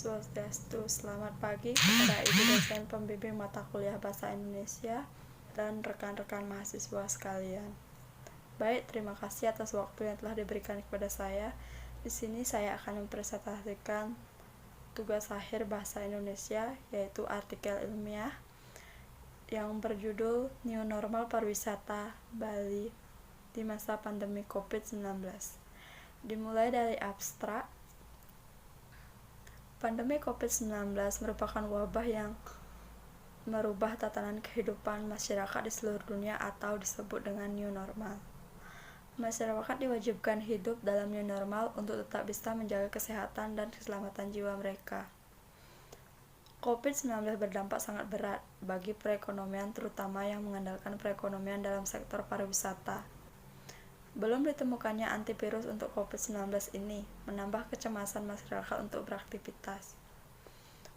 Swastiastu, selamat pagi kepada Ibu dosen pembimbing mata kuliah Bahasa Indonesia dan rekan-rekan mahasiswa sekalian. Baik, terima kasih atas waktu yang telah diberikan kepada saya. Di sini saya akan mempresentasikan tugas akhir Bahasa Indonesia, yaitu artikel ilmiah yang berjudul New Normal Pariwisata Bali di masa pandemi COVID-19. Dimulai dari abstrak. Pandemi COVID-19 merupakan wabah yang merubah tatanan kehidupan masyarakat di seluruh dunia atau disebut dengan new normal. Masyarakat diwajibkan hidup dalam new normal untuk tetap bisa menjaga kesehatan dan keselamatan jiwa mereka. COVID-19 berdampak sangat berat bagi perekonomian, terutama yang mengandalkan perekonomian dalam sektor pariwisata. Belum ditemukannya antivirus untuk COVID-19 ini menambah kecemasan masyarakat untuk beraktivitas.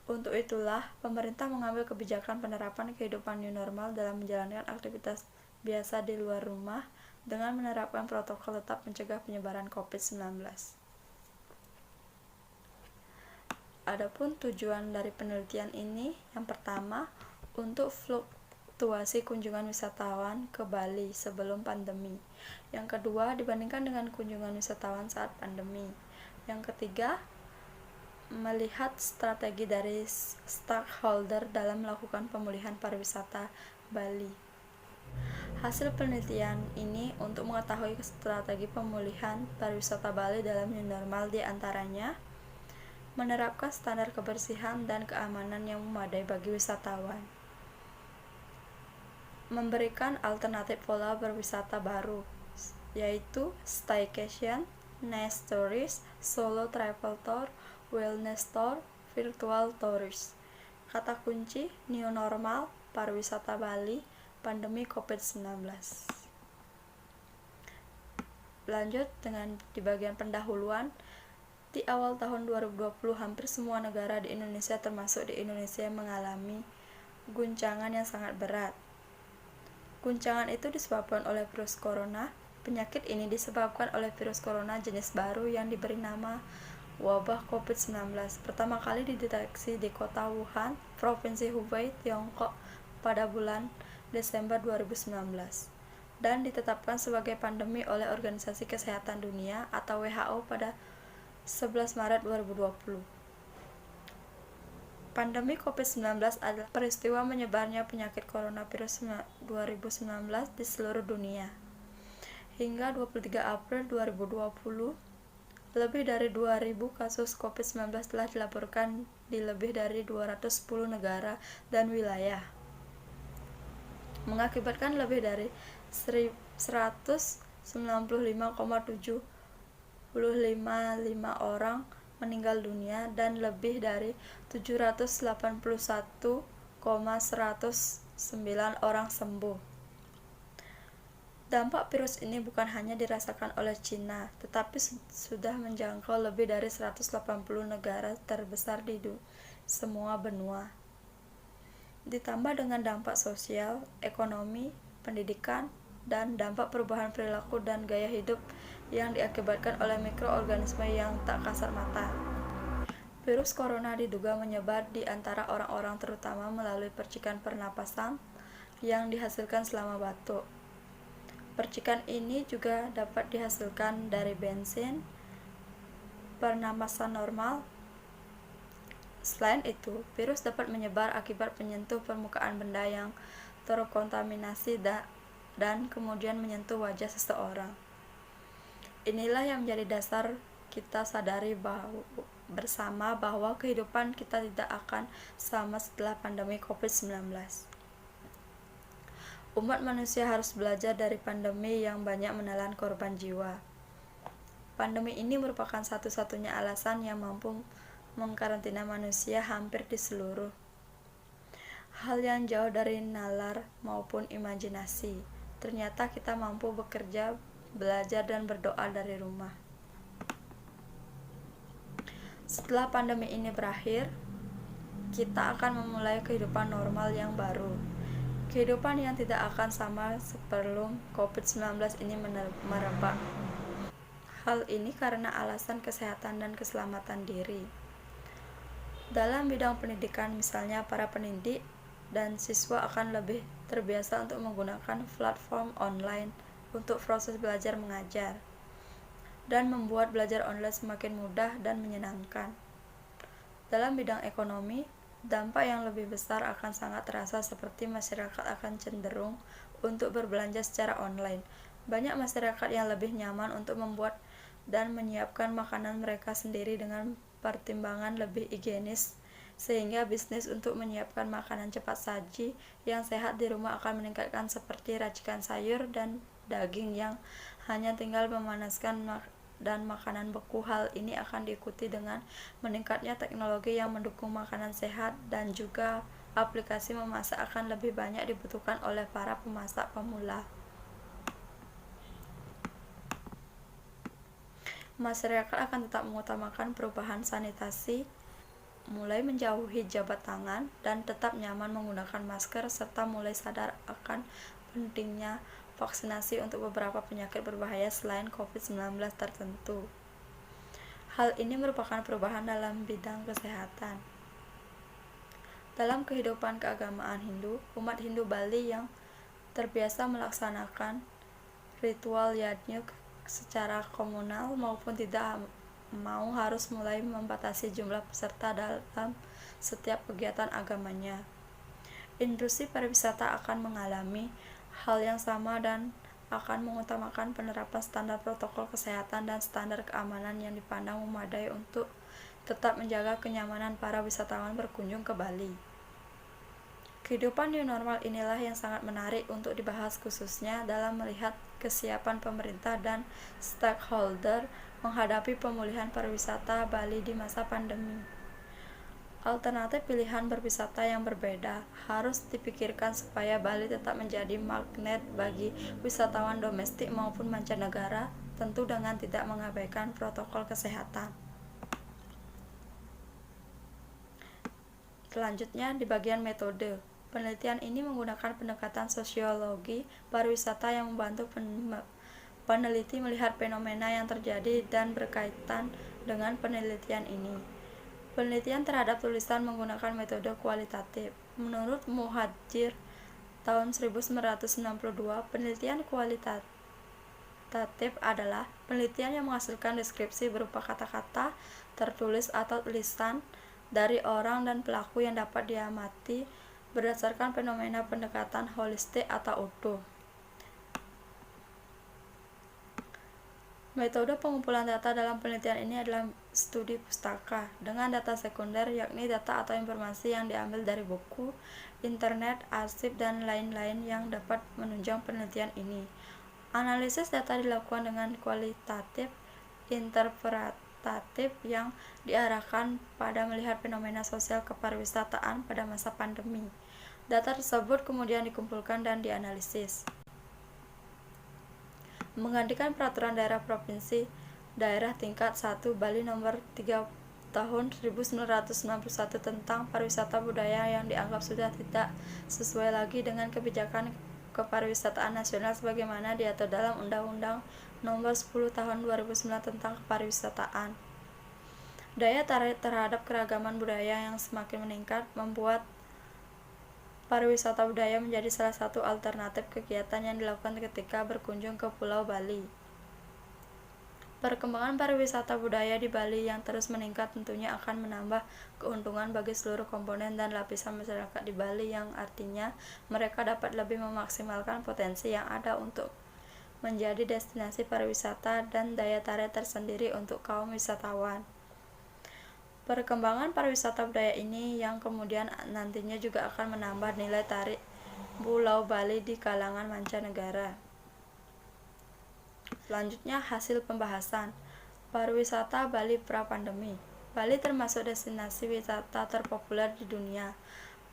Untuk itulah, pemerintah mengambil kebijakan penerapan kehidupan new normal dalam menjalankan aktivitas biasa di luar rumah dengan menerapkan protokol tetap mencegah penyebaran COVID-19. Adapun tujuan dari penelitian ini, yang pertama, untuk fluktuasi kunjungan wisatawan ke Bali sebelum pandemi. Yang kedua, dibandingkan dengan kunjungan wisatawan saat pandemi. Yang ketiga, melihat strategi dari stakeholder dalam melakukan pemulihan pariwisata Bali. Hasil penelitian ini untuk mengetahui strategi pemulihan pariwisata Bali dalam new normal diantaranya menerapkan standar kebersihan dan keamanan yang memadai bagi wisatawan, memberikan alternatif pola berwisata baru, yaitu staycation, night tourist, solo travel tour, wellness tour, virtual tourist. Kata kunci new normal pariwisata Bali pandemi COVID-19. Lanjut dengan di bagian pendahuluan. Di awal tahun 2020, hampir semua negara di Indonesia termasuk di Indonesia mengalami guncangan yang sangat berat. Guncangan itu disebabkan oleh virus corona. Penyakit ini disebabkan oleh virus corona jenis baru yang diberi nama wabah COVID-19. Pertama kali dideteksi di kota Wuhan, Provinsi Hubei, Tiongkok pada bulan Desember 2019 dan ditetapkan sebagai pandemi oleh Organisasi Kesehatan Dunia atau WHO pada 11 Maret 2020. Pandemi COVID-19 adalah peristiwa menyebarnya penyakit coronavirus 2019 di seluruh dunia. Hingga 23 April 2020, lebih dari 2.000 kasus COVID-19 telah dilaporkan di lebih dari 210 negara dan wilayah, mengakibatkan lebih dari 195,755 orang meninggal dunia dan lebih dari 781,109 orang sembuh. Dampak virus ini bukan hanya dirasakan oleh Cina, tetapi sudah menjangkau lebih dari 180 negara terbesar di semua benua. Ditambah dengan dampak sosial, ekonomi, pendidikan, dan dampak perubahan perilaku dan gaya hidup yang diakibatkan oleh mikroorganisme yang tak kasat mata. Virus corona diduga menyebar di antara orang-orang terutama melalui percikan pernapasan yang dihasilkan selama batuk. Percikan ini juga dapat dihasilkan dari bensin, pernapasan normal. Selain itu, virus dapat menyebar akibat menyentuh permukaan benda yang terkontaminasi dan kemudian menyentuh wajah seseorang. Inilah yang menjadi dasar kita sadari bersama bahwa kehidupan kita tidak akan sama setelah pandemi COVID-19. Umat manusia harus belajar dari pandemi yang banyak menelan korban jiwa. Pandemi ini merupakan satu-satunya alasan yang mampu mengkarantina manusia hampir di seluruh hal yang jauh dari nalar maupun imajinasi. Ternyata kita mampu bekerja, belajar, dan berdoa dari rumah. Setelah pandemi ini berakhir, kita akan memulai kehidupan normal yang baru. Kehidupan yang tidak akan sama sebelum COVID-19 ini merebak. Hal ini karena alasan kesehatan dan keselamatan diri. Dalam bidang pendidikan, misalnya para pendidik dan siswa akan lebih terbiasa untuk menggunakan platform online untuk proses belajar mengajar dan membuat belajar online semakin mudah dan menyenangkan. Dalam bidang ekonomi, dampak yang lebih besar akan sangat terasa seperti masyarakat akan cenderung untuk berbelanja secara online. Banyak masyarakat yang lebih nyaman untuk membuat dan menyiapkan makanan mereka sendiri dengan pertimbangan lebih higienis, sehingga bisnis untuk menyiapkan makanan cepat saji yang sehat di rumah akan meningkatkan seperti racikan sayur dan daging yang hanya tinggal memanaskan dan makanan beku. Hal ini akan diikuti dengan meningkatnya teknologi yang mendukung makanan sehat dan juga aplikasi memasak akan lebih banyak dibutuhkan oleh para pemasak pemula. Masyarakat akan tetap mengutamakan perubahan sanitasi, mulai menjauhi jabat tangan dan tetap nyaman menggunakan masker, serta mulai sadar akan pentingnya vaksinasi untuk beberapa penyakit berbahaya selain COVID-19 tertentu. Hal ini merupakan perubahan dalam bidang kesehatan. Dalam kehidupan keagamaan Hindu, umat Hindu Bali yang terbiasa melaksanakan ritual yajnik secara komunal maupun tidak mau harus mulai membatasi jumlah peserta dalam setiap kegiatan agamanya. Industri pariwisata akan mengalami hal yang sama dan akan mengutamakan penerapan standar protokol kesehatan dan standar keamanan yang dipandang memadai untuk tetap menjaga kenyamanan para wisatawan berkunjung ke Bali. Kehidupan new normal inilah yang sangat menarik untuk dibahas, khususnya dalam melihat kesiapan pemerintah dan stakeholder menghadapi pemulihan pariwisata Bali di masa pandemi. Alternatif pilihan berwisata yang berbeda harus dipikirkan supaya Bali tetap menjadi magnet bagi wisatawan domestik maupun mancanegara, tentu dengan tidak mengabaikan protokol kesehatan. Selanjutnya, di bagian metode. Penelitian ini menggunakan pendekatan sosiologi pariwisata yang membantu peneliti melihat fenomena yang terjadi dan berkaitan dengan penelitian ini. Penelitian terhadap tulisan menggunakan metode kualitatif. Menurut Muhadjir tahun 1962, penelitian kualitatif adalah penelitian yang menghasilkan deskripsi berupa kata-kata tertulis atau tulisan dari orang dan pelaku yang dapat diamati berdasarkan fenomena pendekatan holistik atau utuh. Metode pengumpulan data dalam penelitian ini adalah studi pustaka dengan data sekunder, yakni data atau informasi yang diambil dari buku, internet, arsip, dan lain-lain yang dapat menunjang penelitian ini. Analisis data dilakukan dengan kualitatif interpretatif yang diarahkan pada melihat fenomena sosial kepariwisataan pada masa pandemi. Data tersebut kemudian dikumpulkan dan dianalisis. Menggantikan peraturan daerah provinsi daerah tingkat 1 Bali nomor 3 tahun 1991 tentang pariwisata budaya yang dianggap sudah tidak sesuai lagi dengan kebijakan kepariwisataan nasional sebagaimana diatur dalam Undang-Undang nomor 10 tahun 2009 tentang kepariwisataan. Daya tarik terhadap keragaman budaya yang semakin meningkat membuat pariwisata budaya menjadi salah satu alternatif kegiatan yang dilakukan ketika berkunjung ke Pulau Bali. Perkembangan pariwisata budaya di Bali yang terus meningkat tentunya akan menambah keuntungan bagi seluruh komponen dan lapisan masyarakat di Bali, yang artinya mereka dapat lebih memaksimalkan potensi yang ada untuk menjadi destinasi pariwisata dan daya tarik tersendiri untuk kaum wisatawan. Perkembangan pariwisata budaya ini yang kemudian nantinya juga akan menambah nilai tarik Pulau Bali di kalangan mancanegara. Selanjutnya, hasil pembahasan. Pariwisata Bali pra-pandemi. Bali termasuk destinasi wisata terpopuler di dunia.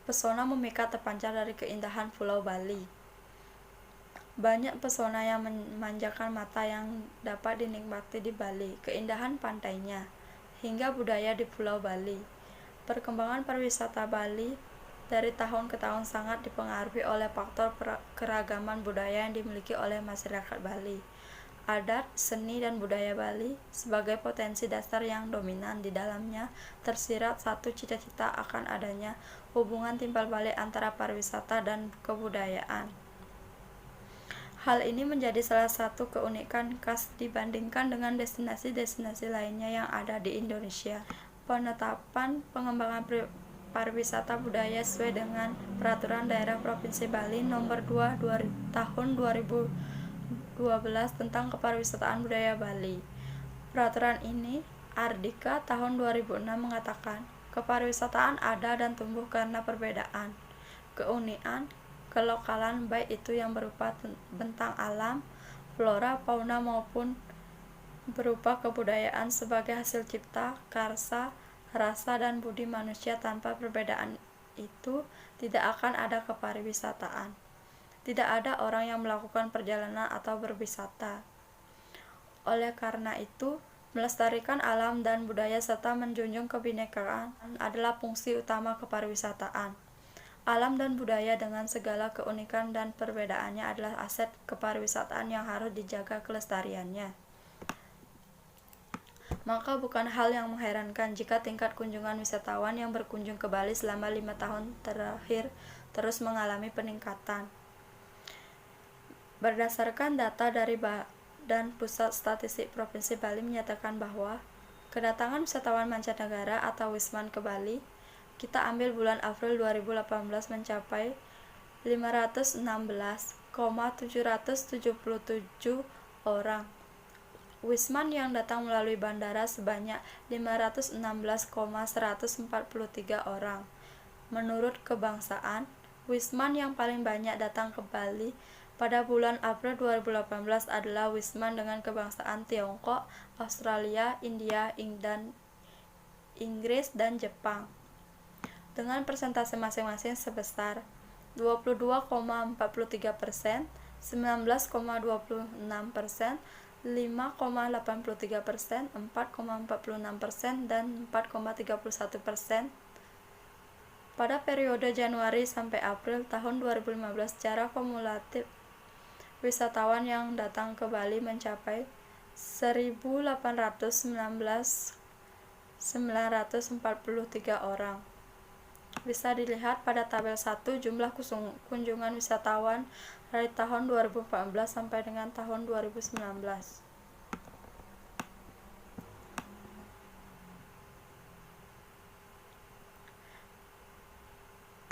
Pesona memikat terpancar dari keindahan Pulau Bali. Banyak pesona yang memanjakan mata yang dapat dinikmati di Bali, keindahan pantainya, hingga budaya di Pulau Bali. Perkembangan pariwisata Bali dari tahun ke tahun sangat dipengaruhi oleh faktor keragaman budaya yang dimiliki oleh masyarakat Bali. adat, seni, dan budaya Bali sebagai potensi dasar yang dominan. Di dalamnya tersirat satu cita-cita akan adanya hubungan timbal balik antara pariwisata dan kebudayaan. Hal ini menjadi salah satu keunikan khas dibandingkan dengan destinasi-destinasi lainnya yang ada di Indonesia. Penetapan pengembangan pariwisata budaya sesuai dengan Peraturan Daerah Provinsi Bali Nomor 2 Tahun 2012 tentang Kepariwisataan Budaya Bali. Peraturan ini, Ardika tahun 2006 mengatakan, kepariwisataan ada dan tumbuh karena perbedaan, keunikan, kelokalan baik itu yang berupa bentang alam, flora, fauna maupun berupa kebudayaan sebagai hasil cipta, karsa, rasa, dan budi manusia. Tanpa perbedaan itu tidak akan ada kepariwisataan. Tidak ada orang yang melakukan perjalanan atau berwisata. Oleh karena itu, melestarikan alam dan budaya serta menjunjung kebinekaan adalah fungsi utama kepariwisataan. Alam dan budaya dengan segala keunikan dan perbedaannya adalah aset kepariwisataan yang harus dijaga kelestariannya. Maka bukan hal yang mengherankan jika tingkat kunjungan wisatawan yang berkunjung ke Bali selama 5 tahun terakhir terus mengalami peningkatan. Berdasarkan data dari Badan Pusat Statistik Provinsi Bali menyatakan bahwa kedatangan wisatawan mancanegara atau Wisman ke Bali, kita ambil bulan April 2018, mencapai 516,777 orang. Wisman yang datang melalui bandara sebanyak 516,143 orang. Menurut kebangsaan, Wisman yang paling banyak datang ke Bali pada bulan April 2018 adalah Wisman dengan kebangsaan Tiongkok, Australia, India, Inggris, dan Jepang, dengan persentase masing-masing sebesar 22,43%, 19,26%, 5,83%, 4,46%, dan 4,31%. Pada periode Januari sampai April tahun 2015, secara kumulatif wisatawan yang datang ke Bali mencapai 1.819.943 orang. Bisa dilihat pada tabel 1 jumlah kunjungan wisatawan dari tahun 2014 sampai dengan tahun 2019.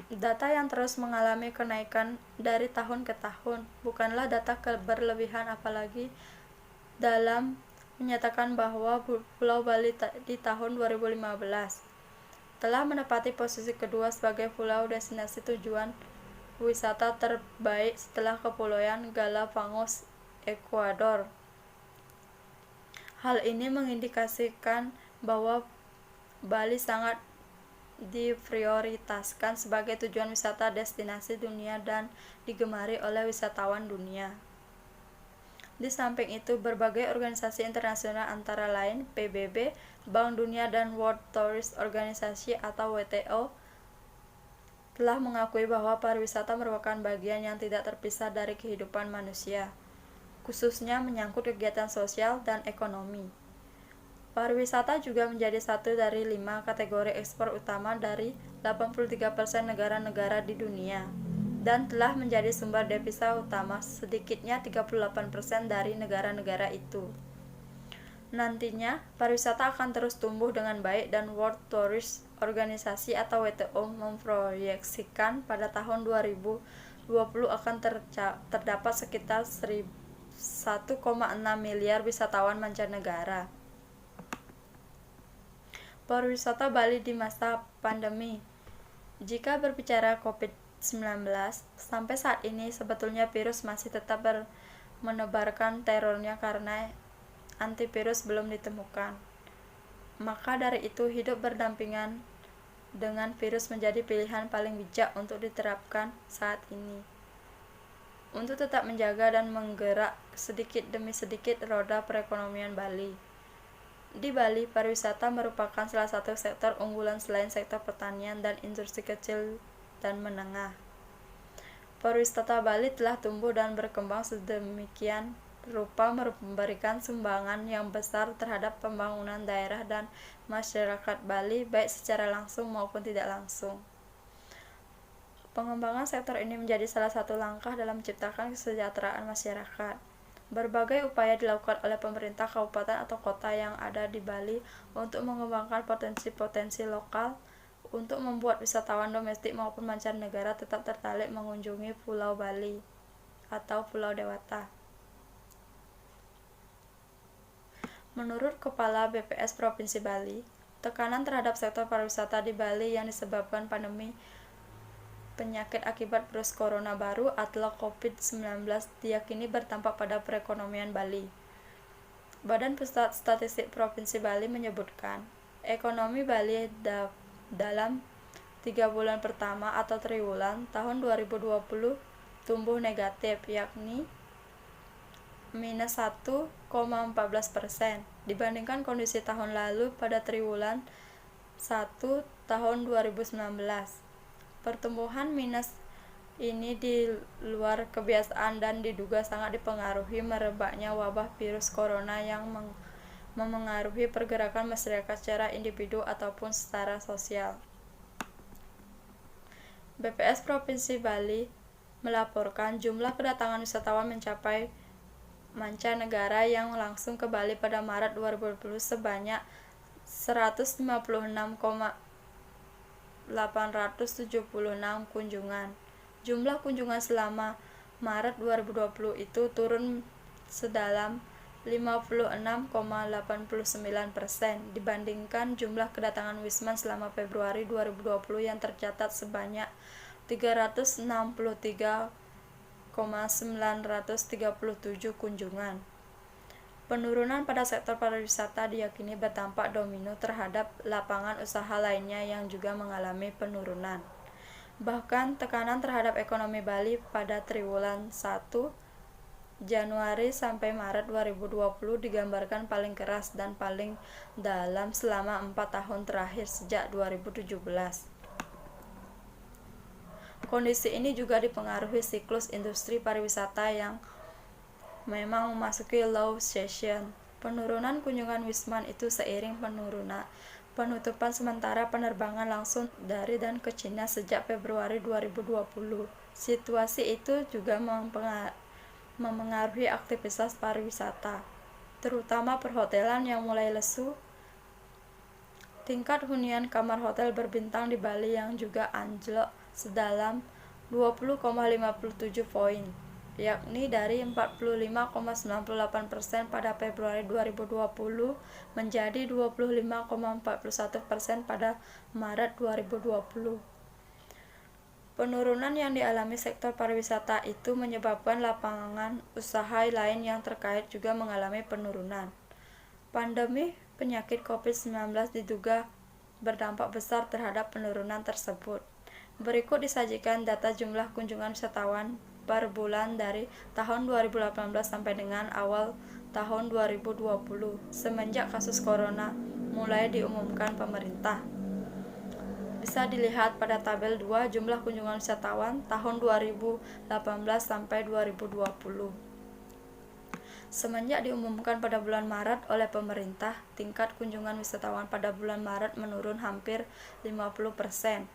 Data yang terus mengalami kenaikan dari tahun ke tahun bukanlah data berlebihan, apalagi dalam menyatakan bahwa Pulau Bali di tahun 2015 telah menempati posisi kedua sebagai pulau destinasi tujuan wisata terbaik setelah Kepulauan Galapagos, Ekuador. Hal ini mengindikasikan bahwa Bali sangat diprioritaskan sebagai tujuan wisata destinasi dunia dan digemari oleh wisatawan dunia. Di samping itu, berbagai organisasi internasional antara lain PBB, Bank Dunia, dan World Tourist Organization atau WTO telah mengakui bahwa pariwisata merupakan bagian yang tidak terpisah dari kehidupan manusia, khususnya menyangkut kegiatan sosial dan ekonomi. Pariwisata juga menjadi satu dari 5 kategori ekspor utama dari 83% negara-negara di dunia, dan telah menjadi sumber devisa utama sedikitnya 38% dari negara-negara itu. Nantinya, pariwisata akan terus tumbuh dengan baik dan World Tourist Organization atau WTO memproyeksikan pada tahun 2020 akan terdapat sekitar 1,6 miliar wisatawan mancanegara. Pariwisata Bali di masa pandemi. Jika berbicara COVID-19, sampai saat ini sebetulnya virus masih tetap menebarkan terornya karena antivirus belum ditemukan. Maka dari itu, hidup berdampingan dengan virus menjadi pilihan paling bijak untuk diterapkan saat ini, untuk tetap menjaga dan menggerak sedikit demi sedikit roda perekonomian Bali. Di Bali, pariwisata merupakan salah satu sektor unggulan selain sektor pertanian dan industri kecil dan menengah. Pariwisata Bali telah tumbuh dan berkembang sedemikian rupa memberikan sumbangan yang besar terhadap pembangunan daerah dan masyarakat Bali, baik secara langsung maupun tidak langsung. Pengembangan sektor ini menjadi salah satu langkah dalam menciptakan kesejahteraan masyarakat. Berbagai upaya dilakukan oleh pemerintah kabupaten atau kota yang ada di Bali untuk mengembangkan potensi-potensi lokal, untuk membuat wisatawan domestik maupun mancanegara tetap tertarik mengunjungi Pulau Bali atau Pulau Dewata. Menurut Kepala BPS Provinsi Bali, tekanan terhadap sektor pariwisata di Bali yang disebabkan pandemi penyakit akibat virus corona baru atau COVID-19 diyakini berdampak pada perekonomian Bali. Badan Pusat Statistik Provinsi Bali menyebutkan, ekonomi Bali dalam 3 bulan pertama atau triwulan tahun 2020 tumbuh negatif, yakni minus 1,14% dibandingkan kondisi tahun lalu pada triwulan 1 tahun 2019. Pertumbuhan minus ini di luar kebiasaan dan diduga sangat dipengaruhi merebaknya wabah virus corona yang memengaruhi pergerakan masyarakat secara individu ataupun secara sosial. BPS Provinsi Bali melaporkan jumlah kedatangan wisatawan mencapai mancanegara yang langsung ke Bali pada Maret 2020 sebanyak 156,876 kunjungan. Jumlah kunjungan selama Maret 2020 itu turun sedalam 56,89% dibandingkan jumlah kedatangan wisman selama Februari 2020 yang tercatat sebanyak 363,937 kunjungan. Penurunan pada sektor pariwisata diyakini berdampak domino terhadap lapangan usaha lainnya yang juga mengalami penurunan. Bahkan tekanan terhadap ekonomi Bali pada triwulan 1 Januari sampai Maret 2020 digambarkan paling keras dan paling dalam selama 4 tahun terakhir sejak 2017. Kondisi ini juga dipengaruhi siklus industri pariwisata yang memang memasuki low season. Penurunan kunjungan wisman itu seiring penutupan sementara penerbangan langsung dari dan ke Cina sejak Februari 2020. Situasi itu juga memengaruhi aktivitas pariwisata, terutama perhotelan yang mulai lesu. Tingkat hunian kamar hotel berbintang di Bali yang juga anjlok sedalam 20,57 poin, yakni dari 45,98% pada Februari 2020 menjadi 25,41% pada Maret 2020. Penurunan yang dialami sektor pariwisata itu menyebabkan lapangan usaha lain yang terkait juga mengalami penurunan. Pandemi penyakit COVID-19 diduga berdampak besar terhadap penurunan tersebut. Berikut disajikan data jumlah kunjungan wisatawan per bulan dari tahun 2018 sampai dengan awal tahun 2020 semenjak kasus corona mulai diumumkan pemerintah. Bisa dilihat pada tabel 2 jumlah kunjungan wisatawan tahun 2018 sampai 2020. Semenjak diumumkan pada bulan Maret oleh pemerintah, tingkat kunjungan wisatawan pada bulan Maret menurun hampir 50%.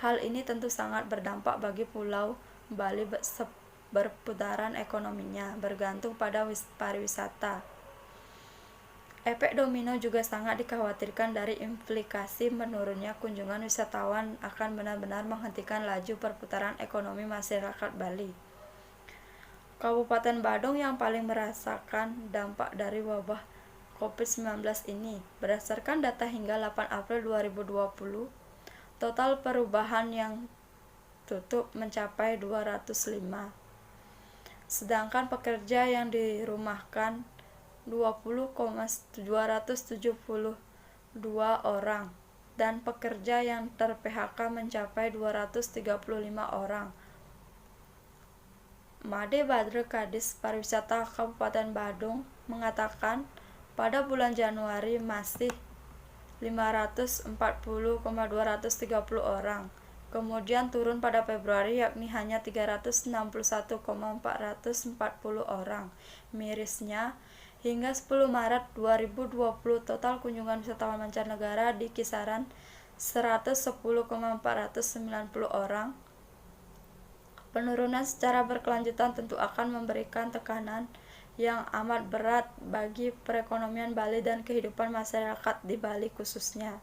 Hal ini tentu sangat berdampak bagi Pulau Bali berputaran ekonominya bergantung pada pariwisata. Efek domino juga sangat dikhawatirkan dari implikasi menurunnya kunjungan wisatawan akan benar-benar menghentikan laju perputaran ekonomi masyarakat Bali. Kabupaten Badung yang paling merasakan dampak dari wabah COVID-19 ini. Berdasarkan data hingga 8 April 2020, total perubahan yang tutup mencapai 205. Sedangkan pekerja yang dirumahkan 20,272 orang dan pekerja yang ter-PHK mencapai 235 orang. Made Badre Kadis Pariwisata Kabupaten Badung mengatakan pada bulan Januari masih 540,230 orang kemudian turun pada Februari yakni hanya 361,440 orang. Mirisnya, hingga 10 Maret 2020 total kunjungan wisatawan mancanegara di kisaran 110,490 orang. Penurunan secara berkelanjutan tentu akan memberikan tekanan yang amat berat bagi perekonomian Bali dan kehidupan masyarakat di Bali khususnya.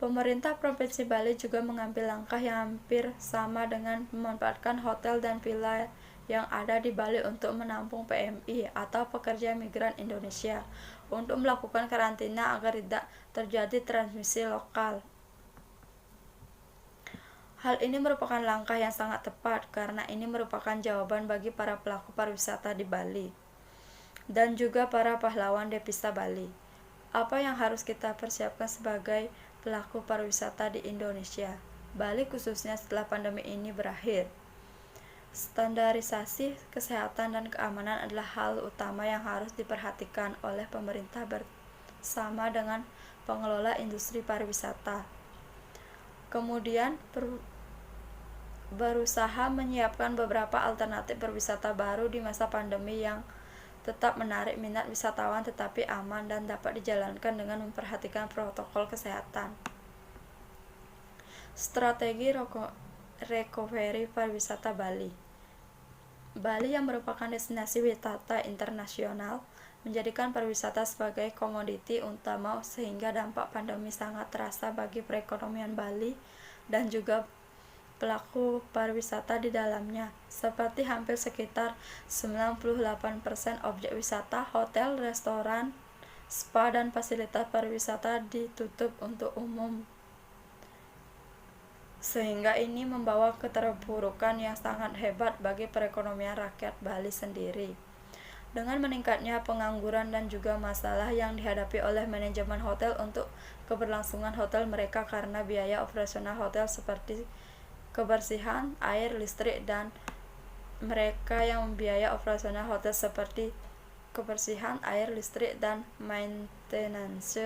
Pemerintah Provinsi Bali juga mengambil langkah yang hampir sama dengan memanfaatkan hotel dan villa yang ada di Bali untuk menampung PMI atau pekerja migran Indonesia untuk melakukan karantina agar tidak terjadi transmisi lokal. Hal ini merupakan langkah yang sangat tepat karena ini merupakan jawaban bagi para pelaku pariwisata di Bali dan juga para pahlawan devisa Bali. Apa yang harus kita persiapkan sebagai pelaku pariwisata di Indonesia, Bali khususnya setelah pandemi ini berakhir? Standarisasi kesehatan dan keamanan adalah hal utama yang harus diperhatikan oleh pemerintah bersama dengan pengelola industri pariwisata. Kemudian berusaha menyiapkan beberapa alternatif berwisata baru di masa pandemi yang tetap menarik minat wisatawan tetapi aman dan dapat dijalankan dengan memperhatikan protokol kesehatan. Strategi recovery pariwisata Bali. Bali yang merupakan destinasi wisata internasional menjadikan pariwisata sebagai komoditi utama sehingga dampak pandemi sangat terasa bagi perekonomian Bali dan juga pelaku pariwisata di dalamnya, seperti hampir sekitar 98% objek wisata, hotel, restoran, spa, dan fasilitas pariwisata ditutup untuk umum. Sehingga ini membawa keterpurukan yang sangat hebat bagi perekonomian rakyat Bali sendiri. Dengan meningkatnya pengangguran dan juga masalah yang dihadapi oleh manajemen hotel untuk keberlangsungan hotel mereka karena biaya operasional hotel seperti kebersihan, air, listrik, dan mereka yang membiayai operasional hotel seperti kebersihan, air, listrik, dan maintenance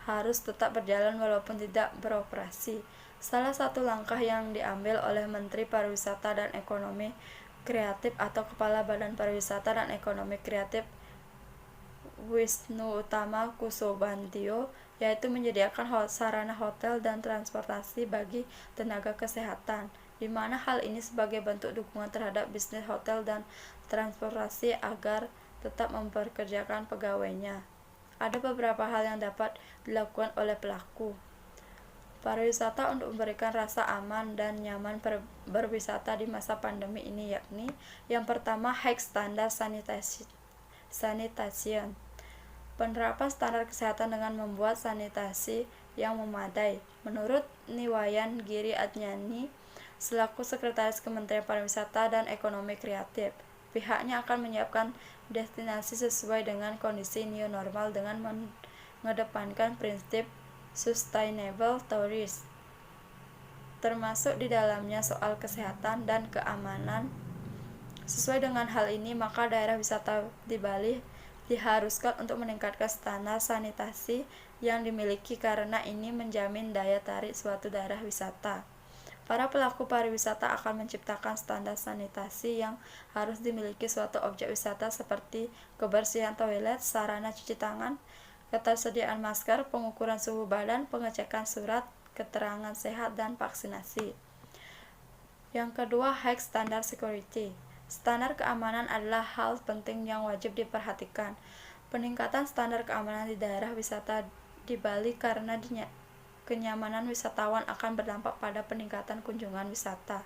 harus tetap berjalan walaupun tidak beroperasi. Salah satu langkah yang diambil oleh Menteri Pariwisata dan Ekonomi Kreatif atau Kepala Badan Pariwisata dan Ekonomi Kreatif Wisnu Utama Kusobantio yaitu menyediakan sarana hotel dan transportasi bagi tenaga kesehatan, di mana hal ini sebagai bentuk dukungan terhadap bisnis hotel dan transportasi agar tetap memperkerjakan pegawainya. Ada beberapa hal yang dapat dilakukan oleh pelaku pariwisata untuk memberikan rasa aman dan nyaman berwisata di masa pandemi ini, yakni yang pertama, high standard sanitation. Penerapan standar kesehatan dengan membuat sanitasi yang memadai. Menurut Niwayan Giri Adnyani, selaku Sekretaris Kementerian Pariwisata dan Ekonomi Kreatif, pihaknya akan menyiapkan destinasi sesuai dengan kondisi new normal dengan mengedepankan prinsip sustainable tourism, termasuk di dalamnya soal kesehatan dan keamanan. Sesuai dengan hal ini, maka daerah wisata di Bali diharuskan untuk meningkatkan standar sanitasi yang dimiliki karena ini menjamin daya tarik suatu daerah wisata. Para pelaku pariwisata akan menciptakan standar sanitasi yang harus dimiliki suatu objek wisata seperti kebersihan toilet, sarana cuci tangan, ketersediaan masker, pengukuran suhu badan, pengecekan surat keterangan sehat, dan vaksinasi. Yang kedua, high standard security. Standar keamanan adalah hal penting yang wajib diperhatikan. Peningkatan standar keamanan di daerah wisata di Bali karena kenyamanan wisatawan akan berdampak pada peningkatan kunjungan wisata.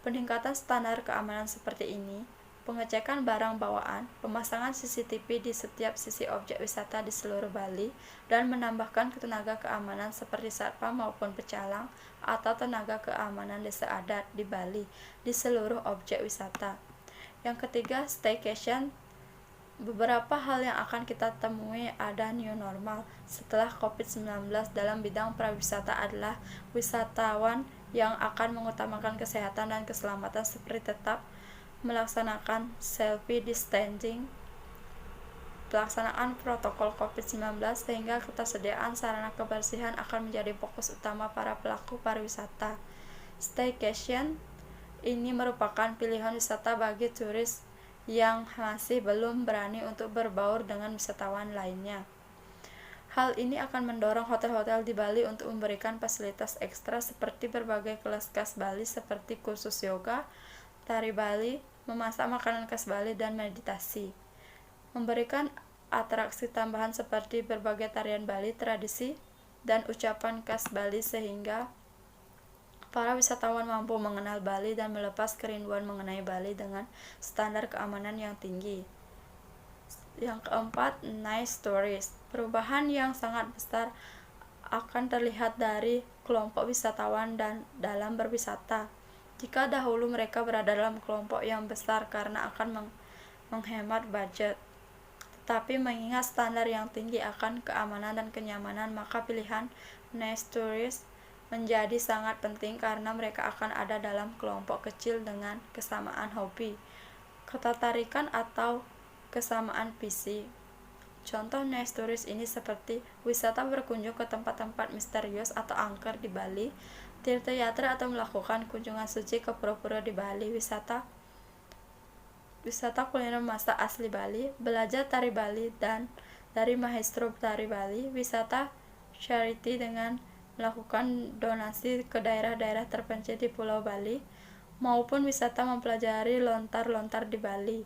Peningkatan standar keamanan seperti ini, pengecekan barang bawaan, pemasangan CCTV di setiap sisi objek wisata di seluruh Bali, dan menambahkan tenaga keamanan seperti satpam maupun pecalang atau tenaga keamanan desa adat di Bali di seluruh objek wisata. Yang ketiga, staycation. Beberapa hal yang akan kita temui ada new normal setelah COVID-19 dalam bidang pariwisata adalah wisatawan yang akan mengutamakan kesehatan dan keselamatan seperti tetap melaksanakan selfie distancing, pelaksanaan protokol COVID-19 sehingga ketersediaan sarana kebersihan akan menjadi fokus utama para pelaku pariwisata. Staycation ini merupakan pilihan wisata bagi turis yang masih belum berani untuk berbaur dengan wisatawan lainnya. Hal ini akan mendorong hotel-hotel di Bali untuk memberikan fasilitas ekstra seperti berbagai kelas khas Bali seperti kursus yoga, tari Bali, memasak makanan khas Bali, dan meditasi. Memberikan atraksi tambahan seperti berbagai tarian Bali, tradisi, dan ucapan khas Bali sehingga para wisatawan mampu mengenal Bali dan melepas kerinduan mengenai Bali dengan standar keamanan yang tinggi. Yang keempat, nice stories. Perubahan yang sangat besar akan terlihat dari kelompok wisatawan dan dalam berwisata. Jika dahulu mereka berada dalam kelompok yang besar karena akan menghemat budget, tetapi mengingat standar yang tinggi akan keamanan dan kenyamanan, maka pilihan nice tourist menjadi sangat penting karena mereka akan ada dalam kelompok kecil dengan kesamaan hobi, ketertarikan, atau kesamaan visi. Contoh nice tourist ini seperti wisata berkunjung ke tempat-tempat misterius atau angker di Bali, tirta yatra atau melakukan kunjungan suci ke pura-pura di Bali, wisata kuliner masak asli Bali, belajar tari Bali dan dari maestro tari Bali, wisata charity dengan melakukan donasi ke daerah-daerah terpencil di Pulau Bali, maupun wisata mempelajari lontar-lontar di Bali.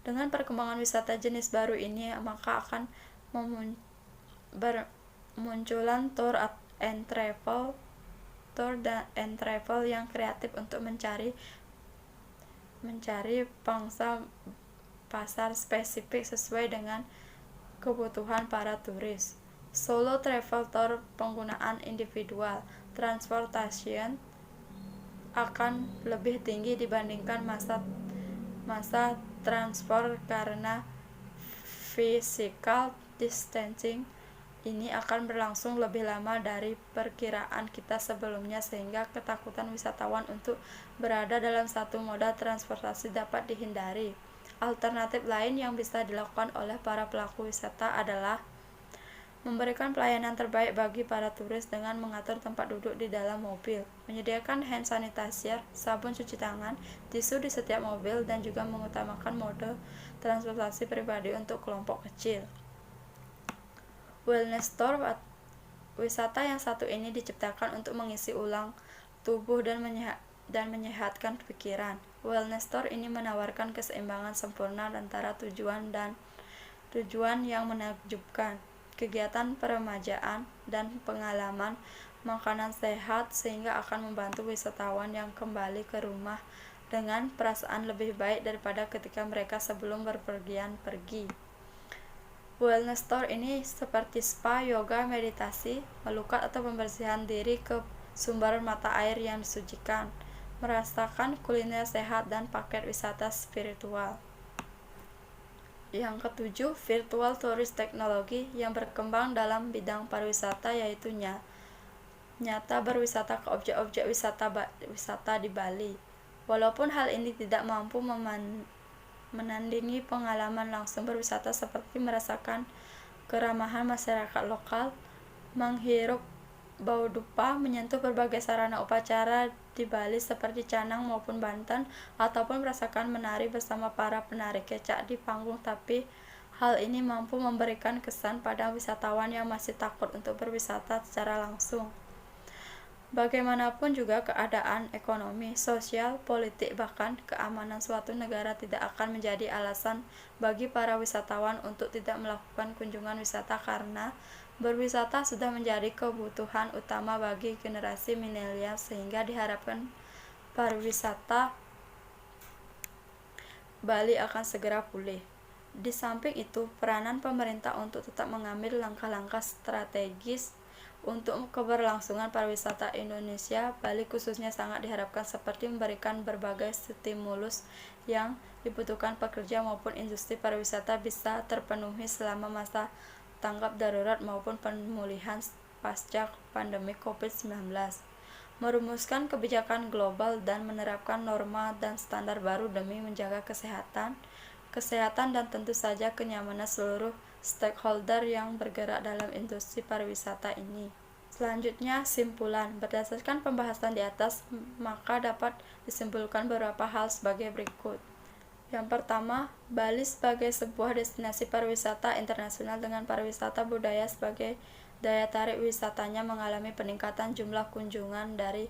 Dengan perkembangan wisata jenis baru ini, maka akan bermunculan tour and travel yang kreatif untuk mencari pangsa pasar spesifik sesuai dengan kebutuhan para turis. Solo travel tour penggunaan individual transportation akan lebih tinggi dibandingkan masa transport karena physical distancing ini akan berlangsung lebih lama dari perkiraan kita sebelumnya sehingga ketakutan wisatawan untuk berada dalam satu moda transportasi dapat dihindari. Alternatif lain yang bisa dilakukan oleh para pelaku wisata adalah memberikan pelayanan terbaik bagi para turis dengan mengatur tempat duduk di dalam mobil, menyediakan hand sanitizer, sabun cuci tangan, tisu di setiap mobil, dan juga mengutamakan mode transportasi pribadi untuk kelompok kecil. Wellness tour wisata yang satu ini diciptakan untuk mengisi ulang tubuh dan menyehatkan pikiran. Wellness tour ini menawarkan keseimbangan sempurna antara tujuan yang menakjubkan, kegiatan peremajaan, dan pengalaman makanan sehat sehingga akan membantu wisatawan yang kembali ke rumah dengan perasaan lebih baik daripada ketika mereka sebelum berpergian pergi. Wellness tour ini seperti spa, yoga, meditasi, melukat atau pembersihan diri ke sumber mata air yang disucikan, merasakan kuliner sehat, dan paket wisata spiritual. Yang ketujuh, virtual tourist teknologi yang berkembang dalam bidang pariwisata yaitu nyata berwisata ke objek-objek wisata di Bali. Walaupun hal ini tidak mampu menandingi pengalaman langsung berwisata seperti merasakan keramahan masyarakat lokal, menghirup bau dupa, menyentuh berbagai sarana upacara di Bali seperti canang maupun banten, ataupun merasakan menari bersama para penari kecak di panggung, tapi hal ini mampu memberikan kesan pada wisatawan yang masih takut untuk berwisata secara langsung. Bagaimanapun juga keadaan ekonomi, sosial, politik, bahkan keamanan suatu negara tidak akan menjadi alasan bagi para wisatawan untuk tidak melakukan kunjungan wisata karena berwisata sudah menjadi kebutuhan utama bagi generasi milenial sehingga diharapkan pariwisata Bali akan segera pulih. Di samping itu, peranan pemerintah untuk tetap mengambil langkah-langkah strategis untuk keberlangsungan pariwisata Indonesia Bali khususnya sangat diharapkan seperti memberikan berbagai stimulus yang dibutuhkan pekerja maupun industri pariwisata bisa terpenuhi selama masa tanggap darurat maupun pemulihan pasca pandemi COVID-19, merumuskan kebijakan global dan menerapkan norma dan standar baru demi menjaga kesehatan, kesehatan, dan tentu saja kenyamanan seluruh stakeholder yang bergerak dalam industri pariwisata ini. Selanjutnya, simpulan. Berdasarkan pembahasan di atas, maka dapat disimpulkan beberapa hal sebagai berikut. Yang pertama, Bali sebagai sebuah destinasi pariwisata internasional dengan pariwisata budaya sebagai daya tarik wisatanya mengalami peningkatan jumlah kunjungan dari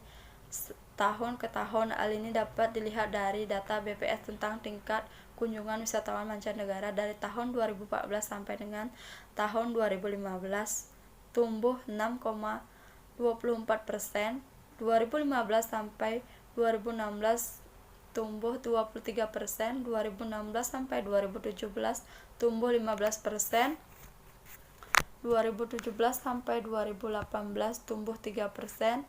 tahun ke tahun. Hal ini dapat dilihat dari data BPS tentang tingkat kunjungan wisatawan mancanegara dari tahun 2014 sampai dengan tahun 2015 tumbuh 6,24%, 2015 sampai 2016 tumbuh 23%, 2016 sampai 2017 tumbuh 15%, 2017 sampai 2018 tumbuh 3%.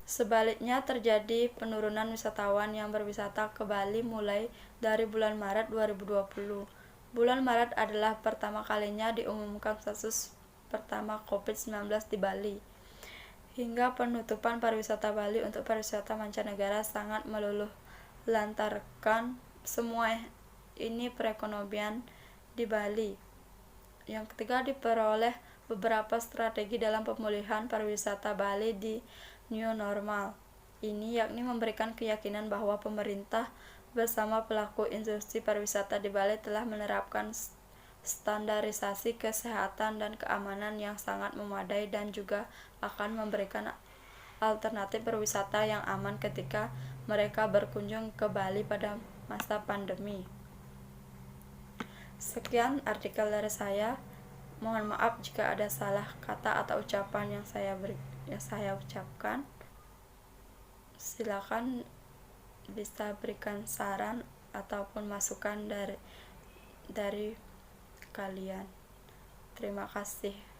Sebaliknya terjadi penurunan wisatawan yang berwisata ke Bali mulai dari bulan Maret 2020. Bulan Maret adalah pertama kalinya diumumkan kasus pertama COVID-19 di Bali. Hingga penutupan pariwisata Bali untuk pariwisata mancanegara sangat meluluh lantarkan semua ini perekonomian di Bali. Yang ketiga, diperoleh beberapa strategi dalam pemulihan pariwisata Bali di new normal ini, yakni memberikan keyakinan bahwa pemerintah bersama pelaku industri pariwisata di Bali telah menerapkan standarisasi kesehatan dan keamanan yang sangat memadai dan juga akan memberikan alternatif berwisata yang aman ketika mereka berkunjung ke Bali pada masa pandemi. Sekian artikel dari saya. Mohon maaf jika ada salah kata atau ucapan yang saya ucapkan. Silakan bisa berikan saran ataupun masukan dari kalian. Terima kasih.